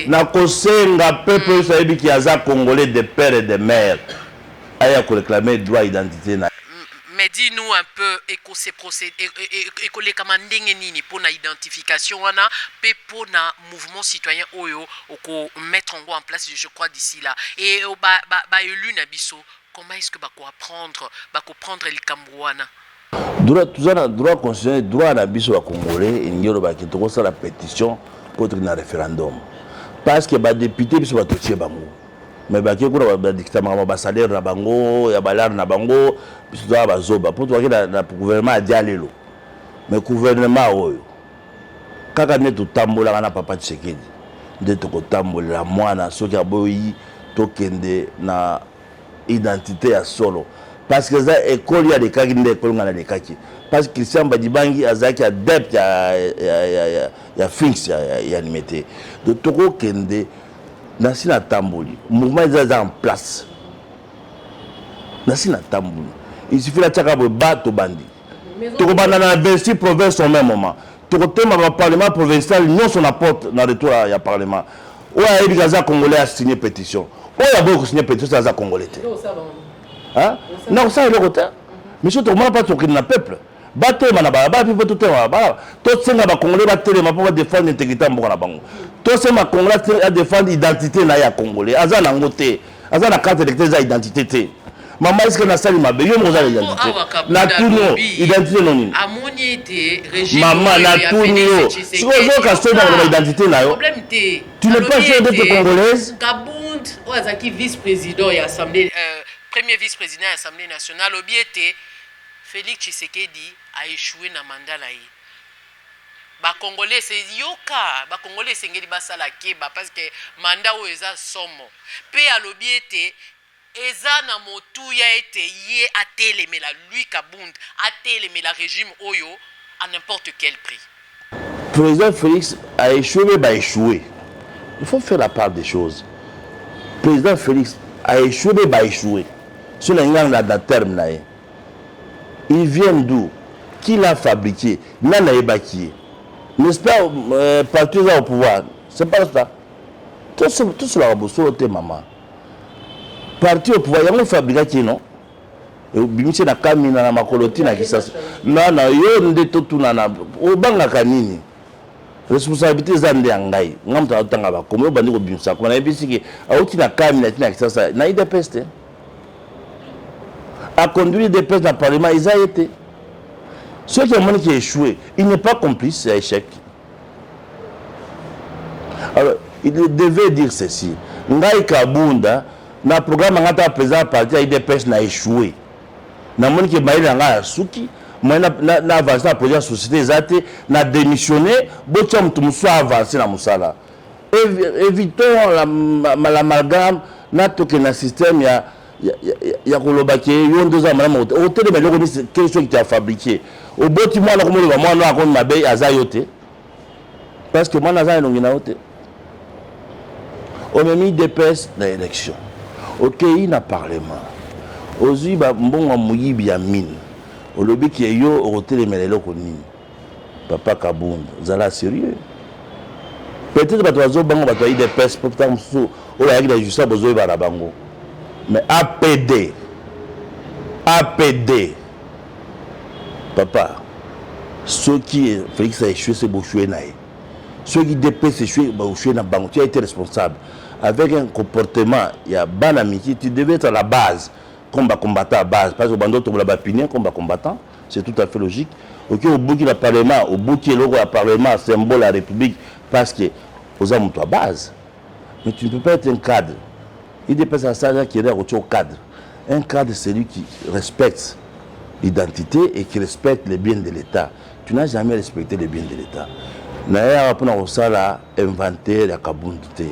na kosenga peuple sayebi ki aza Congolais de père et de mère aya ko réclamer droit identité na mais dis-nous un peu éco les kamandenge nini pour na identification wana pe pour na mouvement citoyen oyo oko mettre en place je crois d'ici là et ba élu na biso comment est-ce que ba ko prendre le Cambouana droit constitutionnel droit na biso ya Congolais ingero ba ki to la pétition contre un référendum parce que ba député biso ba totie bango mais ba ki ko ba dictatement ba salaire na bango ya balar na bango biso ba zoba pour to na gouvernement a dialelo mais gouvernement oyo kaka ne to tambola na papa Tshisekedi de to ko tambola mwana soki aboyi to kende na identité ya solo. Parce que ça école ya dekaki nde école ngana dekaki parce que Christian Badibangi azaki adepte ya fixe ya limité de toko kende na sina tamboli mouvement est en place nasi na tambulu il suffit la tiaka bo bato bandi to ko banda na 26 provinces au même moment to ko tema ba parlement provincial non son apporte na retour ya parlement ou a dit gaza congolais a signé pétition ou a beaucoup signé pétition ça congolais hein non ça le côté mais surtout moi pas to na peuple batema na ba pipo tout temps ba to tsenga ba congolais ba telema pour défendre l'intégrité mboka na bango to sema congolais à défendre identité na ya congolais aza na ngote aza na carte d'électeur za identité te maman est-ce que na sali mabe yo moza identité na tuno identité noni amoni te régime maman na tuno si ozo ka sema na identité na yo problème te tu n'es pas sûr d'être congolaise Kabund ozaki vice-président ya assemblée premier vice-président ya assemblée nationale obiete Félix Tshisekedi a échoué na mandat na ye. Ba Congolais c'est yoka, ba Congolais sengeli basala keba parce que mandat o eza somo. Pe alobi ete eza na motuya ete ye atelemela lui Kabund atelemela régime oyo à n'importe quel prix. Président Félix a échoué mais bah échoué. Il faut faire la part des choses. Président Félix a échoué mais bah échoué. Sur la terme là. Ils viennent d'où? Qui l'a fabriqué? Nana Ebaki. N'est-ce pas partout au pouvoir? C'est pas ça. Tout cela va vous maman. Parti au pouvoir, il y a un fabriqué non? Et au bimisi na kamina na makoloti na kisasa. Non, yo ndeto tunana. Obanga kanini. Responsabilité zande yangai. Ngamta otanga ba komo bandi ko bimisa. Ko na ebisi ki auti na kamina na kisasa. Na ide peste. A conduire des peuples dans le Parlement, ils ont été. Ceux qui ont échoué, il n'est pas complice, c'est échec. Alors, il devait dire ceci. Ngai Kabunda, dans le programme de président parti, il dépêche n'a échoué. Dans le monde qui est souki, na avancé la projet de société, n'a démissionné, botiam tumso avancé dans Moussala. Évitons l'amalgame, n'a toqué dans le système, il y a kolobaki yon 2 ans madame hôtel mais le c'est quelque chose qui a fabriqué au boti moi na komo moi na ko mabe azayote parce que moi na za nongina hôtel on a mis des pèses dans l'élection OK il na parlement ozui ba mbongo muyibi ya mine au lobby qui yo hôtel mais le ko nini papa Kabunda zala sérieux peut-être ba tozo bango ba to des pèses pour tant sou o la la justice bozo ba bango. Mais APD, papa, ceux qui Félix a échoué, c'est Bouchoué Naï. Ceux qui dépassent échoué, Bouchoué Naï, tu as été responsable. Avec un comportement, il y a ban amitié, tu devais être à la base, combat combattant à base. Parce que Bando Tobolaba Pinien, combat combattant, c'est tout à fait logique. Ok, au bout du Parlement, au bout du Parlement, symbole de la République, parce que aux hommes, à base. Mais tu ne peux pas être un cadre. Il dépasse à ça qui est au cadre. Un cadre, c'est lui qui respecte l'identité et qui respecte les biens de l'État. Tu n'as jamais respecté les biens de l'État. Naya pour na inventer la Kabundité.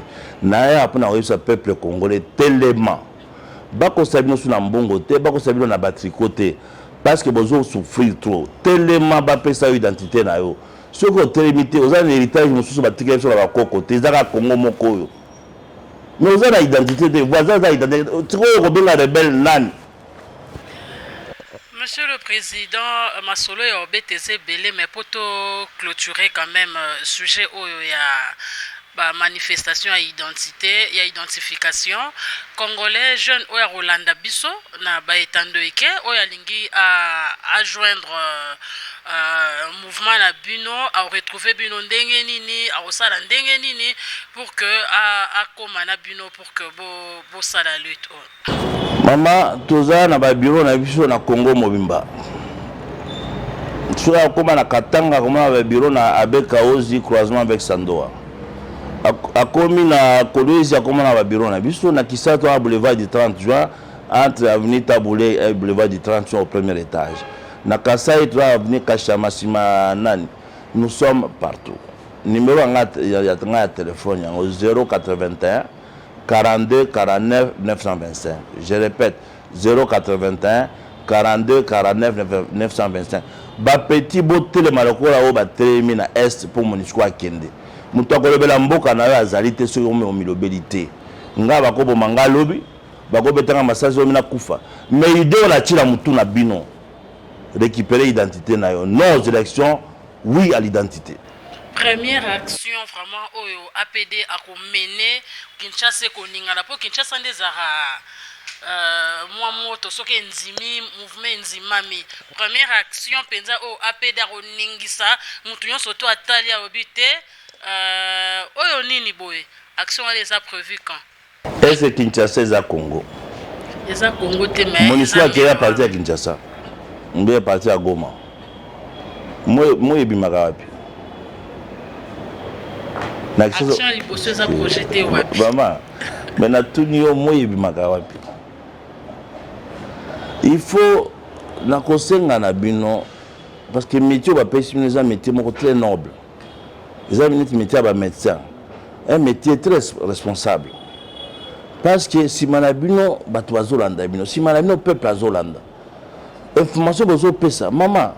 Naya pour na le peuple congolais tellement. Bako sabino sur mbongo te, bako sabino na batrikote parce que besoin souffrir trop. Tellement ba pesa identité na yo. Ce que télémité aux héritage nous sous batrike sur la côté, zaka Congo moko. Mais vous avez l'identité des voisins, vous avez l'identité. Monsieur le Président, Masolo et Obeteze Belé, mais pour clôturer quand même sujet où il y a manifestation à identité, il y a identification. Congolais jeunes où il y a Rolanda Bisso, na baetando eke, où il y a lingi à joindre mouvement na bino, à retrouver bino ndenge nini, à osala ndenge nini pour que à komana bino pour que bo sala lutte. Maman, toza na ba bureau na biso na Congo mobimba. Soit comme na Katanga comme na bureau na Abeka Ozi croisement avec Sandoa. A komi na Kolwezi comme na ba bureau na biso na Kisato à boulevard du 30 juin entre avenue Taboulé et boulevard du 30 juin au premier étage. Na Kasai tu as avenue Kashamasima nani. Nous sommes partout. Numéro ya téléphone 081 42 49 925. Je répète 081 42 49 925. Ba petit botte le malokola o ba telemi na est pour Monisco akende. Muto akolobela mboka na yo azali te so yo milobelité. Nga ba ko bomanga lobi bakobetanga massage omina kufa mais idée la tila mutu na bino récupérer l'identité na yo non aux élections oui à l'identité. Première action vraiment oyo APD a mené Kinshasa koningana po Kinshasa ndezara moi moto soki nzimi mouvement nzimami première action penza o APD a koningisa mutu nyonso to atali obité oyo nini boye action les a prévu quand est-ce que Kinshasa est à Congo? Les a Congo te mais MONUSCO qui est parti à Kinshasa mbe parti à Goma moi ebimaka wapi action liboso eza projeté wapi vraiment mais na tuni yo moi ebimaka wapi il faut na kosenga na bino parce que métier ba pesi bino eza métier moko très noble eza métier ba médecin un métier très responsable parce que si manabino bato bazolanda bino si manabino peuple azolanda information bozo pesa mama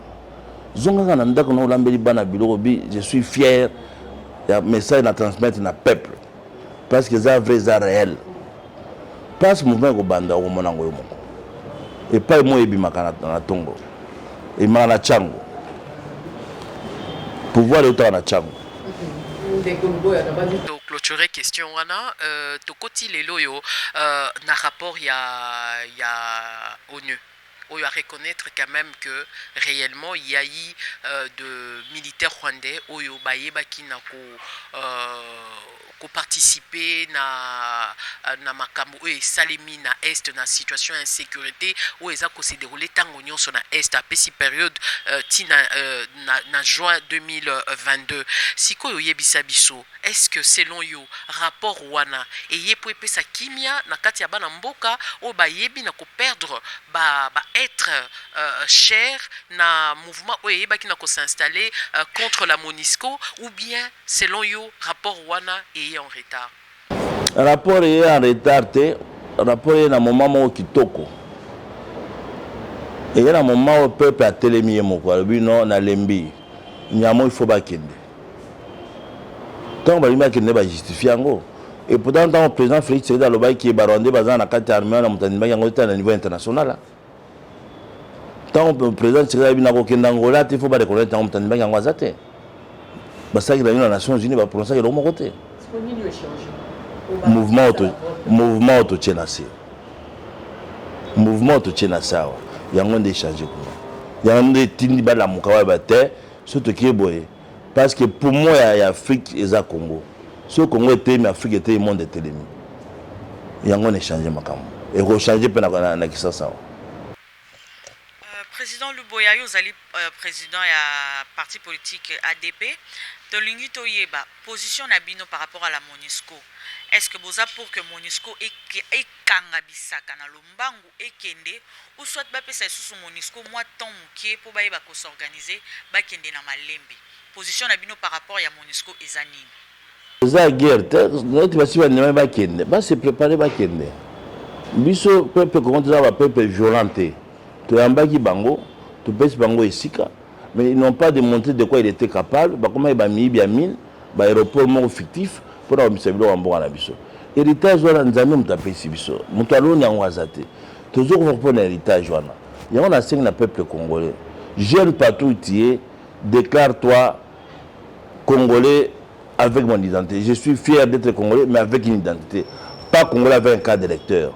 zonga na ndako na olambeli bana biloko bi je suis fier ya message na transmettre na peuple parce que ça vrai ça réel parce que mouvement ko banda ko mona ngo moko et pas moi ebimaka na tongo et mana chango pouvoir le temps na chango. Donc clôturer question wana to koti lelo yo na rapport ya ONU où à reconnaître quand même que réellement il y a eu de militaires rwandais où qui n'a participer na makambo et salemi na est na situation insécurité où ils a se déroulé tango nyonso na est à pesi période na juin 2022 sikoyo yebisa biso est-ce que selon yo rapport wana et yepo epesa kimia na kati ya bana mboka o ba yebi na ko perdre ba être cher na mouvement o yeba ki na ko s'installer contre la MONUSCO ou bien selon yo rapport wana et en retard. Rapport est en retard, rapport est dans moment kitoko. Et dans moment où le peuple a télémié mon quoi, le non na lembi. Nyamo il faut pas kende. Tant que kende ba justifier ngo. Et pourtant tant le président Félix Tshisekedi Aloba qui est baronde bazan na carte armée na mutanimba yango à niveau international. Tant le président Tshisekedi na ko kenda ngola, il faut pas reconnaître tant mutanimba yango azate. Basa qui dans les Nations Unies va prononcer le mot côté. Mouvement auto tchénassé. Mouvement auto tchénassé. Il y a un d'échanger. Il y a un de tindi bala mukawa bate. Surtout qui est boy. Parce que pour moi, il y a Afrique et le Congo. Ce Congo était, mais Afrique était le monde était l'ennemi. Il y a un échange makam. Et rechanger pendant na kisasa. Président Luboya, vous allez président et parti politique ADP. De l'unité yeba position nabino par rapport à la MONUSCO. Est-ce que vous avez pour que MONUSCO est kangabisaka na lombangu ekende ou soit ba pesa sous MONUSCO moi tant mukie pour ba ko s'organiser ba kende na malembe. Position nabino par rapport à MONUSCO ezani. Za guerre, notre basi ba kende, ba se préparer ba kende. Biso peuple comment ça va peuple violenté. Tu ambaki bango, tu pèses bango esika. Mais ils n'ont pas démontré de quoi il était capable. Comment il a mis bien mine, aéroport mort fictif pour avoir mis en bon à la biso. Héritage voilà nous avons tapé si biso. Moutalo n'y a pas zaté. Toujours on reprend l'héritage voilà. Il y a un ancien peuple congolais. Jeune partout tié, déclare-toi congolais avec mon identité. Je suis fier d'être congolais mais avec une identité. Pas congolais avec un cadre d'électeur.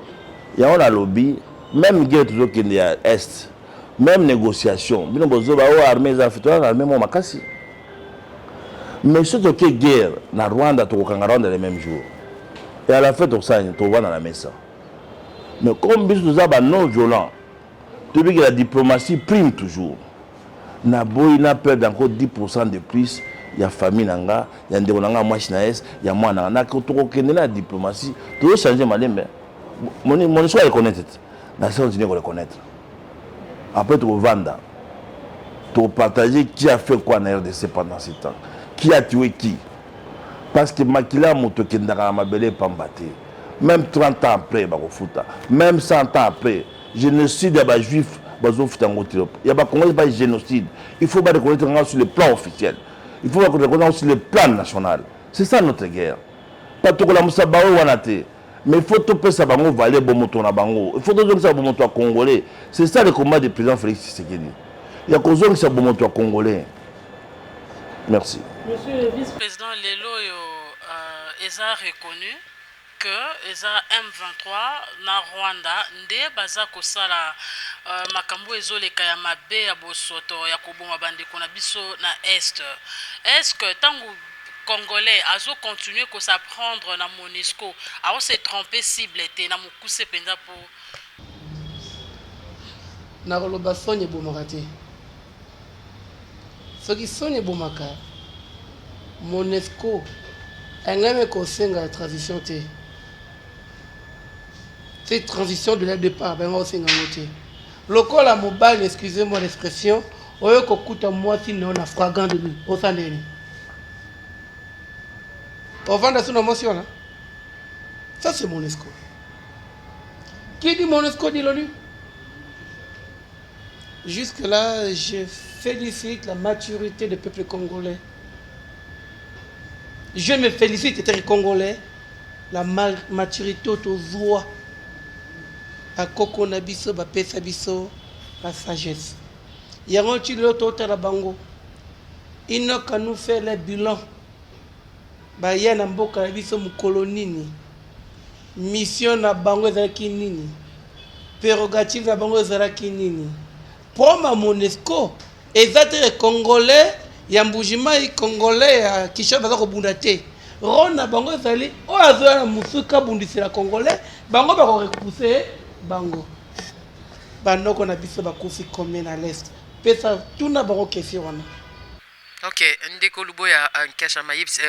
Il y a un lobby, même guerre toujours qui est à est. Même négociation, bino bozo ba o armée za fitola na armée mo makasi. Mais surtout que guerre na Rwanda to Rwanda le même jour. Et à la fin to ça to va dans la messe. Mais comme biso za ba non violent, tu veux que la diplomatie prime toujours. Na boy na perdre encore 10% de plus, il y a famille nanga, il y a ndeko nanga mwashi na es, il y a moi na ko to kende na diplomatie, to changer malembe. Mon soit reconnaître. Nations Unies reconnaître. Après, tu vas vendre, tu vas partager qui a fait quoi en RDC pendant ce temps. Qui a tué qui. Parce que Makila Moutokendara Mabele Pambate. Même 30 ans après, même 100 ans après, génocide des juifs, il y a pas génocide. Il faut pas reconnaître sur le plan officiel. Il faut reconnaître sur le plan national. C'est ça notre guerre. Pas tout le monde Wanate. Mais il faut tout ça bango valer bon moto na bango. Il faut tout ça bon moto congolais. C'est ça le combat du président Félix Tshisekedi. Il y a cause ça bon moto congolais. Merci. Monsieur le vice-président Lelo a reconnu que eza M23 na Rwanda nde baza kosala makambo ezoleka ya mabe ya bosoto ya koboma bandeko na biso na est. Est-ce que tango Congolais azo continuer ko s'apprendre na MONUSCO a se tromper cible te na mukuse penza po na koloba sonye bomaka te soki sonye bomaka MONUSCO engame kosenga la transition te cette transition de la départ benga osenga ngote lokola mobile excusez-moi l'expression oyo kokuta mwasi na fragant de lui osandeni on vend sur l'émotion là. Ça c'est MONUSCO. Qui dit MONUSCO dit l'ONU. Jusque là, je félicite la maturité du peuple congolais. Je me félicite les Congolais, la maturité autour à Koko Nabiso, à Pesabiso, la sagesse. Il y a un petit autre à la bango. Il n'a qu'à nous faire les bilans. Baya na mboka na biso mukolo nini mission na bango ezalaki nini prérogative na bango ezalaki nini poma MONUSCO ezate congolais ya mbujimai congolais ya Kinshasa baza kobunda te rona bango ezali o azoya na musuka bundisela congolais bango bako repousser bango banoko na biso bakufi combien na l'est pesa tuna bango question wana. Ok, ndeko luboya nkasha mayebs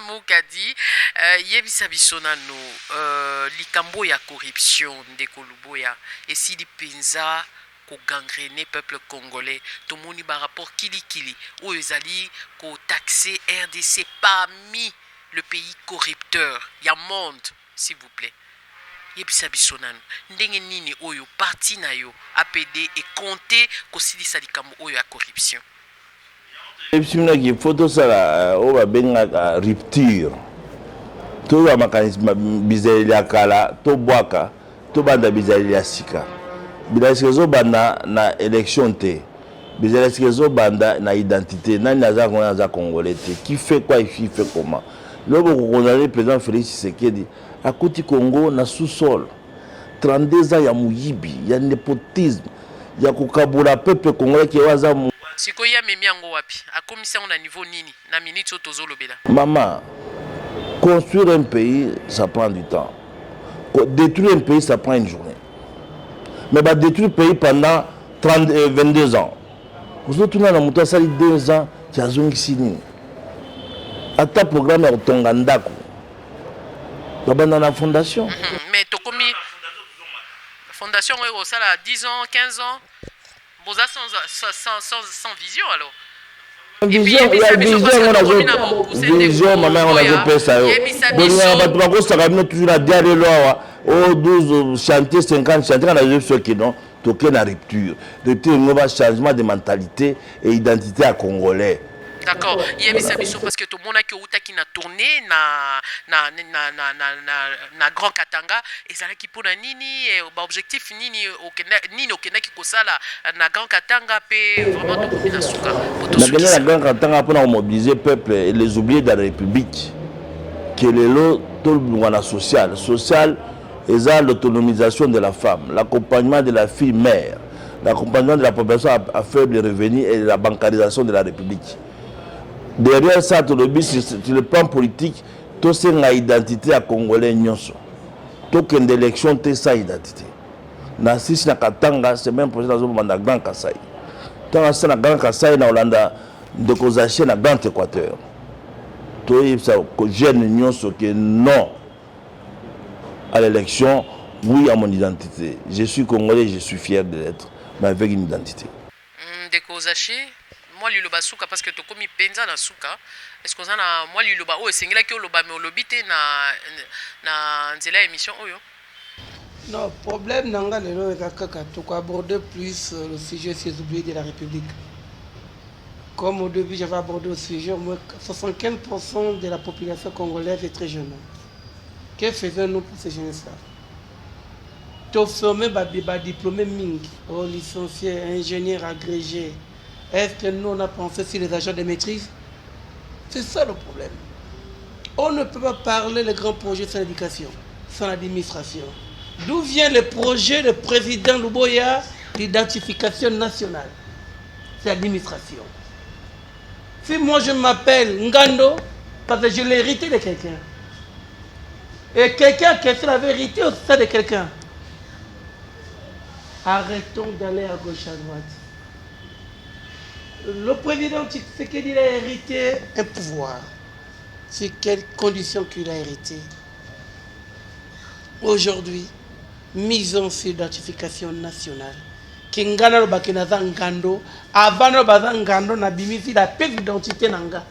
Mukadi yebisa biso nano likambo ya corruption ndeko luboya esili penza ko gangrener peuple congolais tomoni ba rapport kili oyo ezali ko taxer RDC parmi le pays corrupteur ya monde s'il vous plaît. Yebisa biso nano ndenge nini oyo parti na yo APD et compter kosilisa likambo oyo ya corruption. Ebisina ki photo sala o ba benga rupture. To ba mécanisme bizali ya kala to bwaka to banda bizali ya sika. Bilasikezo banda na élection te. Bilasikezo banda na identité nani naza congolais te. Qui fait quoi et qui fait comment. Lobo ko condamner président Félix Tshisekedi à Koti Congo na sous-sol 32 ans ya muyibi ya népotisme ya kukabula peuple congolais qui waza siko ya memi yango wapi akomisa on a niveau nini na minute tozolobela. Maman, construire un pays ça prend du temps, détruire un pays ça prend une journée, mais bah détruire le pays pendant 22 ans vous autres na muto sali 2 ans ya zongisi nini ata programme ya tonga ndako dans la fondation. Mais tokomi fondation ça là 10 ans 15 ans boza sans vision alors. Vision maman on a fait ça yo. Bonga ba tuko saka bino toujours na diale loa au 12 chantier 50 chantier on a vu ce qui non toquer la rupture. Rupture un changement de mentalité et identité à congolais. D'accord. Yebisa biso parce que tout le monde a qui na tourné na Grand Katanga et ça qui pour nini ba objectif nini okenda ki kosala na Grand Katanga pe vraiment to na suka. Na Grand Katanga pour mobiliser peuple et les oublier de la République. Que les lots tout le social et l'autonomisation de la femme, l'accompagnement de la fille mère, l'accompagnement de la population à faible revenu et la bancarisation de la République. Derrière ça, tout le but, sur le plan politique, tout c'est une identité à Congolais nyonso. Tout qu'une élection, c'est sa identité. Na sisi na Katanga, c'est même pour ça que na Grand Kassai. Tant que na Grand Kassai, na Hollanda, de Kozaché na Grand Équateur. Tout ça, que jeune nyonso que non à l'élection, oui à mon identité. Je suis Congolais, je suis fier de l'être, mais avec une identité. De Kozaché. Moi liloba suka parce que to komi penza na suka est-ce que ça na moi liloba o sengela ki oloba mais olobite na nzela émission oyo. Non, problème nanga lelo ezakaka to aborder plus le sujet ces oubliés de la République. Comme au début j'avais abordé au sujet, 75% de la population congolaise est très jeune. Que faisons-nous pour ces jeunes-là? Tout formé, diplômé Ming, licencié, ingénieur agrégé. Est-ce que nous on a pensé sur les agents de maîtrise? C'est ça le problème. On ne peut pas parler des grands projets sans l'éducation, sans l'administration. D'où vient le projet du président Luboya d'identification nationale? C'est l'administration. Si moi je m'appelle Ngando, parce que je l'ai hérité de quelqu'un. Et quelqu'un qui fait la vérité au sein de quelqu'un. Arrêtons d'aller à gauche, à droite. Le président Tshisekedi a hérité un pouvoir. C'est quelles conditions qu'il a hérité? Aujourd'hui, mise sur l'identification nationale. Kingana lo bakinaza ngando, avant lo baza ngando na bimisi la pièce d'identité nanga.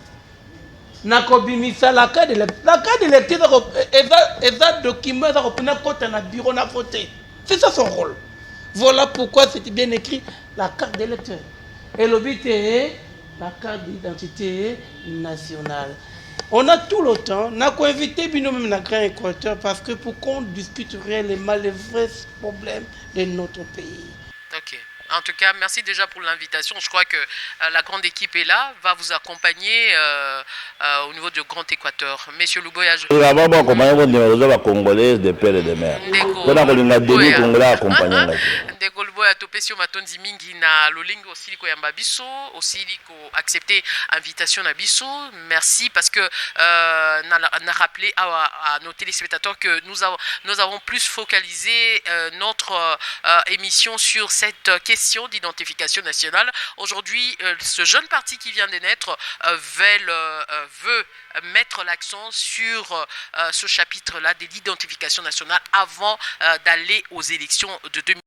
Nako bimisa la carte d'électeur eza document eza kopena kota na bureau na voter. C'est ça son rôle. Voilà pourquoi c'était bien écrit la carte d'électeur. Et le but est la carte d'identité nationale. On a tout le temps. On a invité même la Grand Équateur parce que pour qu'on discute réellement les vrais problèmes de notre pays. Ok. En tout cas, merci déjà pour l'invitation. Je crois que la grande équipe est là, va vous accompagner au niveau du Grand Équateur. Monsieur Luboya, je... Nous avons accompagné les Congolais des pères et des mères. Nous avons des Congolais accompagnés. Ndeko Luboya topesi matondi mingi na lolingo aussi liko yamba biso, aussi liko accepter invitation na biso. Merci parce que n'a rappelé à nos téléspectateurs que nous avons plus focalisé notre émission sur cette question d'identification nationale. Aujourd'hui, ce jeune parti qui vient de naître veut mettre l'accent sur ce chapitre-là de l'identification nationale avant d'aller aux élections de 2020.